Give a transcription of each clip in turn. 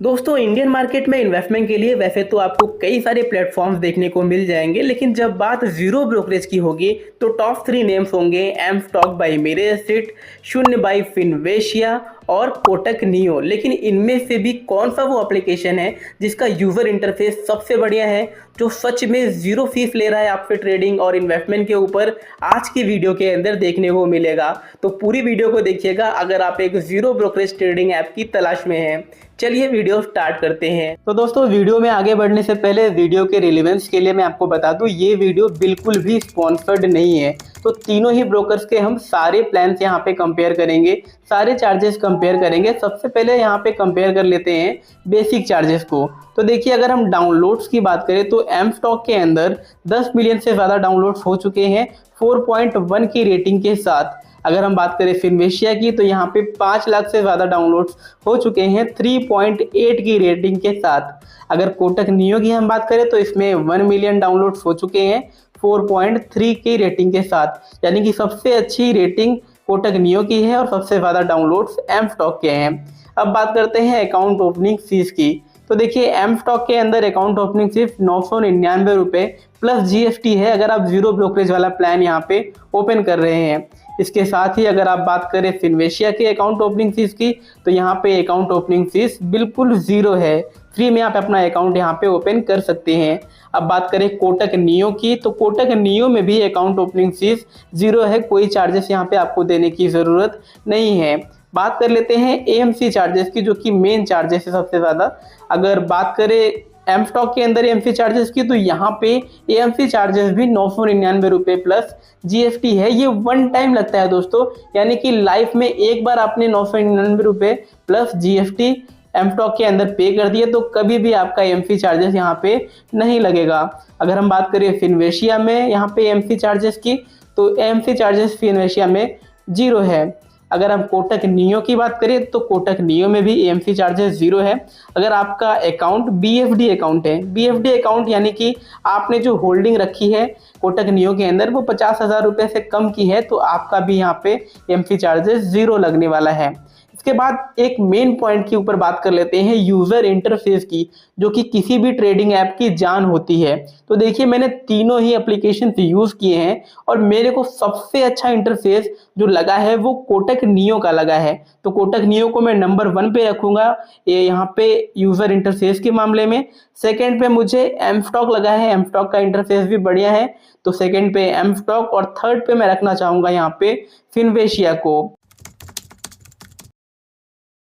दोस्तों Indian market में investment के लिए वैसे तो आपको कई सारे प्लेटफॉर्म्स देखने को मिल जाएंगे, लेकिन जब बात जीरो ब्रोकरेज की होगी तो टॉप 3 नेम्स होंगे एम स्टॉक बाय मेरे एसेट, शून्य बाय फिनवेशिया और कोटक नियो। लेकिन इनमें से भी कौन सा वो एप्लीकेशन है जिसका यूज़र इंटरफेस सबसे बढ़िया है, जो सच में ज़ीरो फीस ले रहा है आपसे ट्रेडिंग और इन्वेस्टमेंट के ऊपर, आज की वीडियो के अंदर देखने को मिलेगा। तो पूरी वीडियो को देखिएगा अगर आप एक ज़ीरो ब्रोकरेज ट्रेडिंग ऐप की तलाश में हैं। चलिए वीडियो स्टार्ट करते हैं। तो दोस्तों वीडियो में आगे बढ़ने से पहले वीडियो के रिलेवेंस के लिए मैं आपको बता दूं, ये वीडियो बिल्कुल भी स्पॉन्सर्ड नहीं है। तो तीनों ही ब्रोकर्स के हम सारे प्लान्स यहाँ पे कंपेयर करेंगे, सारे चार्जेस कंपेयर करेंगे। सबसे पहले यहाँ पे कंपेयर कर लेते हैं बेसिक चार्जेस को। तो देखिए अगर हम डाउनलोड्स की बात करें तो एम स्टॉक के अंदर 10 मिलियन से ज़्यादा डाउनलोड्स हो चुके हैं 4.1 की रेटिंग के साथ। अगर हम बात करें फिनवेशिया की तो यहाँ पे 5 लाख से ज़्यादा डाउनलोड्स हो चुके हैं 3.8 की रेटिंग के साथ। अगर कोटक नियो की हम बात करें तो इसमें 1 मिलियन डाउनलोड्स हो चुके हैं 4.3 की रेटिंग के साथ। यानी कि सबसे अच्छी रेटिंग कोटक नियो की है और सबसे ज़्यादा डाउनलोड्स एम स्टॉक के हैं। अब बात करते हैं अकाउंट ओपनिंग फीस की। तो देखिए एम स्टॉक के अंदर अकाउंट ओपनिंग सिर्फ 999 रुपये प्लस जीएसटी है अगर आप जीरो ब्रोकरेज वाला प्लान यहाँ पे ओपन कर रहे हैं। इसके साथ ही अगर आप बात करें फिनवेशिया के अकाउंट ओपनिंग फीस की तो यहाँ पे अकाउंट ओपनिंग फीस बिल्कुल ज़ीरो है, फ्री में आप अपना अकाउंट यहाँ पे ओपन कर सकते हैं। अब बात करें कोटक नियो की तो कोटक नियो में भी अकाउंट ओपनिंग फीस ज़ीरो है, कोई चार्जेस यहाँ पे आपको देने की ज़रूरत नहीं है। बात कर लेते हैं एएमसी चार्जेस की, जो कि मेन चार्जेस है सबसे ज़्यादा। अगर बात करें एम स्टॉक के अंदर एएमसी चार्जेस की तो यहाँ पे एएमसी चार्जेस भी 999 रुपये प्लस जीएसटी है। ये वन टाइम लगता है दोस्तों, यानी कि लाइफ में एक बार आपने 999 रुपये प्लस जीएसटी एम स्टॉक के अंदर पे कर दिए तो कभी भी आपका एएमसी चार्जेस यहाँ पे नहीं लगेगा। अगर हम बात करें फिनवेशिया में यहाँ पे एएमसी चार्जेस की तो एएमसी चार्जेस फिनवेशिया में जीरो है। अगर हम कोटक नियो की बात करें तो कोटक नियो में भी एएमसी चार्जेस जीरो है। अगर आपका अकाउंट बीएफडी अकाउंट है, बीएफडी अकाउंट यानी कि आपने जो होल्डिंग रखी है कोटक नियो के अंदर वो 50,000 रुपये से कम की है तो आपका भी यहाँ पे एएमसी चार्जेस जीरो लगने वाला है। इसके बाद एक मेन पॉइंट के ऊपर बात कर लेते हैं यूज़र इंटरफेस की, जो कि किसी भी ट्रेडिंग ऐप की जान होती है। तो देखिए मैंने तीनों ही एप्लीकेशन यूज़ किए हैं और मेरे को सबसे अच्छा इंटरफेस जो लगा है वो कोटक नियो का लगा है। तो कोटक नियो को मैं नंबर 1 पे रखूँगा ये यहाँ पे यूज़र इंटरफेस के मामले में। सेकेंड पे मुझे एम स्टॉक लगा है, एम स्टॉक का इंटरफेस भी बढ़िया है तो सेकेंड पे एम स्टॉक, और थर्ड पे मैं रखना चाहूँगा यहाँ पे फिनवेशिया को।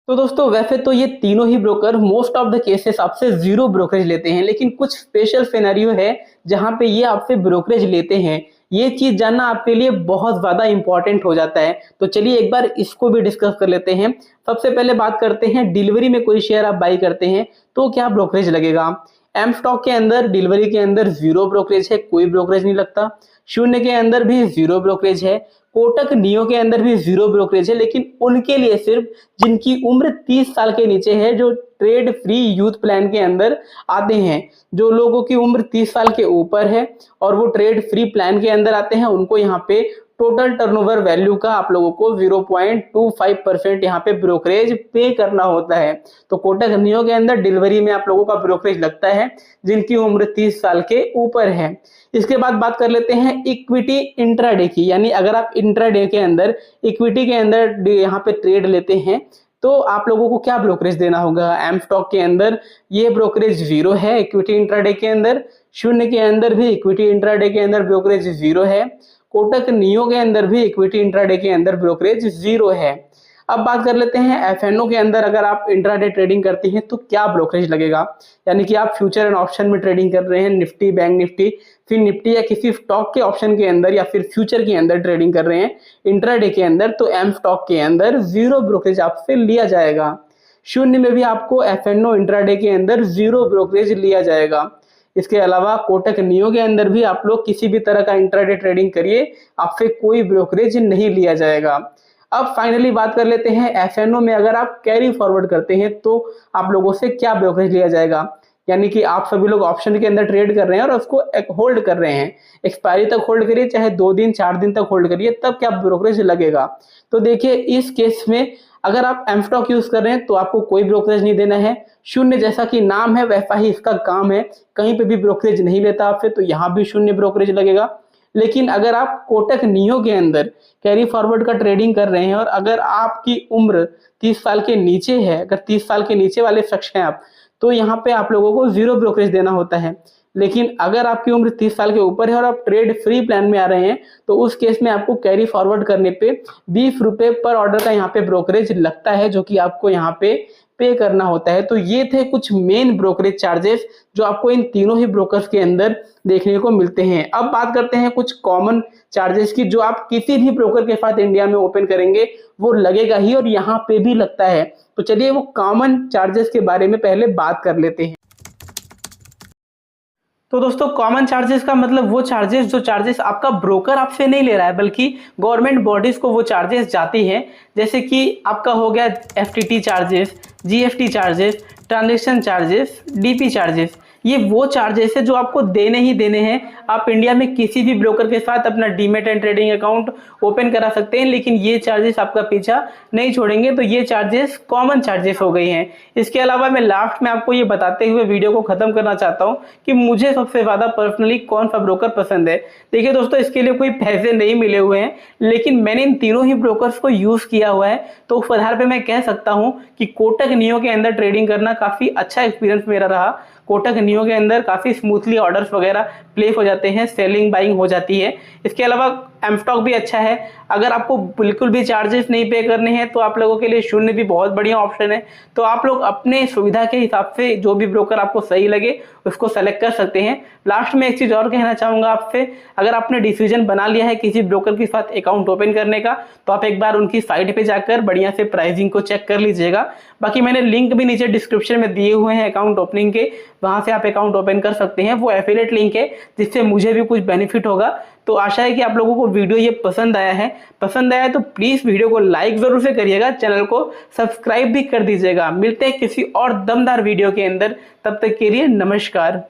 तो दोस्तों वैसे तो ये तीनों ही broker most of the cases आपसे जीरो ब्रोकरेज लेते हैं, लेकिन कुछ स्पेशल सिनेरियो है जहां पे ये आपसे ब्रोकरेज लेते हैं। ये चीज जानना आपके लिए बहुत ज्यादा इंपॉर्टेंट हो जाता है। तो चलिए एक बार इसको भी डिस्कस कर लेते हैं। सबसे पहले बात करते हैं डिलीवरी में कोई शेयर आप बाई करते हैं तो क्या ब्रोकरेज लगेगा। एम स्टॉक के अंदर डिलीवरी के अंदर जीरो ब्रोकरेज है, कोई ब्रोकरेज नहीं लगता। शून्य के अंदर भी जीरो ब्रोकरेज है, कोटक नियो के अंदर भी जीरो ब्रोकरेज है, लेकिन उनके लिए सिर्फ जिनकी उम्र 30 साल के नीचे है, जो ट्रेड फ्री यूथ प्लान के अंदर आते हैं। जो लोगों की उम्र 30 साल के ऊपर है और वो ट्रेड फ्री प्लान के अंदर आते हैं उनको यहाँ पे टोटल टर्नओवर वैल्यू का आप लोगों को 0.25% यहाँ पे ब्रोकरेज पे करना होता है। तो कोटक नियो के अंदर डिलीवरी में आप लोगों का ब्रोकरेज लगता है जिनकी उम्र 30 साल के ऊपर है। इसके बाद बात कर लेते हैं इक्विटी इंट्राडे की, यानी अगर आप इंट्राडे के अंदर इक्विटी के अंदर यहाँ पे ट्रेड लेते हैं तो आप लोगों को क्या ब्रोकरेज देना होगा। एम स्टॉक के अंदर ये ब्रोकरेज जीरो है, इक्विटी इंट्राडे के अंदर। शून्य के अंदर भी इक्विटी इंट्राडे के अंदर ब्रोकरेज जीरो है। कोटक नियो के अंदर भी इक्विटी इंट्राडे के अंदर ब्रोकरेज जीरो है। अब बात कर लेते हैं एफएनओ के अंदर अगर आप इंट्राडे ट्रेडिंग करते हैं तो क्या ब्रोकरेज लगेगा। यानी कि आप फ्यूचर एंड ऑप्शन में ट्रेडिंग कर रहे हैं, निफ्टी, बैंक निफ्टी, फिर निफ्टी या किसी स्टॉक के ऑप्शन के अंदर या फिर फ्यूचर के अंदर ट्रेडिंग कर रहे हैं इंट्राडे के अंदर, तो एम स्टॉक के अंदर जीरो ब्रोकरेज आपसे लिया जाएगा। शून्य में भी आपको एफएनओ इंट्राडे के अंदर जीरो ब्रोकरेज लिया जाएगा। इसके अलावा कोटक नियो के अंदर भी आप लोग किसी भी तरह का इंट्राडे ट्रेडिंग करिए, आपसे कोई ब्रोकरेज नहीं लिया जाएगा। अब फाइनली बात कर लेते हैं एफएनओ में अगर आप कैरी फॉरवर्ड करते हैं तो आप लोगों से क्या ब्रोकरेज लिया जाएगा। यानी कि आप सभी लोग ऑप्शन के अंदर ट्रेड कर रहे हैं और उसको होल्ड कर रहे हैं, एक्सपायरी तक होल्ड करिए, चाहे 2 दिन 4 दिन तक होल्ड करिए, तब क्या ब्रोकरेज लगेगा। तो देखिए इस केस में अगर आप एम स्टॉक यूज़ कर रहे हैं तो आपको कोई ब्रोकरेज नहीं देना है। शून्य जैसा कि नाम है वैसा ही इसका काम है, कहीं पे भी ब्रोकरेज नहीं लेता आपसे, तो यहाँ भी शून्य ब्रोकरेज लगेगा। लेकिन अगर आप कोटक नियो के अंदर कैरी फॉरवर्ड का ट्रेडिंग कर रहे हैं और अगर आपकी उम्र 30 साल के नीचे है, अगर 30 साल के नीचे वाले शख्स हैं आप, तो यहाँ पे आप लोगों को 0 ब्रोकरेज देना होता है। लेकिन अगर आपकी उम्र 30 साल के ऊपर है और आप ट्रेड फ्री प्लान में आ रहे हैं, तो उस केस में आपको कैरी फॉरवर्ड करने पे 20 रुपए पर ऑर्डर का यहाँ पे ब्रोकरेज लगता है, जो कि आपको यहाँ पे करना होता है। तो ये थे कुछ मेन ब्रोकरेज चार्जेस जो आपको इन तीनों ही ब्रोकर्स के अंदर देखने को मिलते हैं। अब बात करते हैं कुछ कॉमन चार्जेस की, जो आप किसी भी ब्रोकर के साथ इंडिया में ओपन करेंगे वो लगेगा ही और यहाँ पे भी लगता है। तो चलिए वो कॉमन चार्जेस के बारे में पहले बात कर लेते हैं। तो दोस्तों कॉमन चार्जेस का मतलब वो चार्जेस जो चार्जेस आपका ब्रोकर आपसे नहीं ले रहा है, बल्कि गवर्नमेंट बॉडीज को वो चार्जेस जाती हैं। जैसे कि आपका हो गया FTT charges, GST charges, transaction charges, DP charges. ये वो चार्जेस है जो आपको देने ही देने हैं। आप इंडिया में किसी भी ब्रोकर के साथ अपना demat and trading account open करा सकते हैं, लेकिन ये चार्जेस आपका पीछा नहीं छोड़ेंगे। तो ये चार्जेस कॉमन चार्जेस हो गई हैं। इसके अलावा मैं लास्ट में आपको ये बताते हुए वीडियो को खत्म करना चाहता हूँ कि मुझे सबसे ज़्यादा पर्सनली कौन सा ब्रोकर पसंद है। देखिए दोस्तों, इसके लिए कोई पैसे नहीं मिले हुए हैं, लेकिन मैंने इन तीनों ही ब्रोकर्स को यूज़ किया हुआ है। तो उस आधार पर मैं कह सकता हूँ कि कोटक नियो के अंदर ट्रेडिंग करना काफ़ी अच्छा एक्सपीरियंस मेरा रहा। कोटक नियो के अंदर काफ़ी स्मूथली ऑर्डर्स वगैरह प्लेस हो जाते हैं, सेलिंग बाइंग हो जाती है। इसके अलावा एम स्टॉक भी अच्छा है। अगर आपको बिल्कुल भी चार्जेस नहीं पे करने हैं तो आप लोगों के लिए शून्य भी बहुत बढ़िया ऑप्शन है। तो आप लोग अपने सुविधा के हिसाब से जो भी ब्रोकर आपको सही लगे उसको सेलेक्ट कर सकते हैं। लास्ट में एक चीज़ और कहना चाहूँगा आपसे, अगर आपने डिसीजन बना लिया है किसी ब्रोकर के साथ अकाउंट ओपन करने का, तो आप एक बार उनकी साइट पे जाकर बढ़िया से प्राइसिंग को चेक कर लीजिएगा। बाकी मैंने लिंक भी नीचे डिस्क्रिप्शन में दिए हुए हैं अकाउंट ओपनिंग के, वहाँ से आप अकाउंट ओपन कर सकते हैं। वो एफिलिएट लिंक है जिससे मुझे भी कुछ बेनिफिट होगा। तो आशा है कि आप लोगों को वीडियो ये पसंद आया है। पसंद आया तो प्लीज़ वीडियो को लाइक ज़रूर से करिएगा, चैनल को सब्सक्राइब भी कर दीजिएगा। मिलते हैं किसी और दमदार वीडियो के अंदर, तब तक के लिए नमस्कार।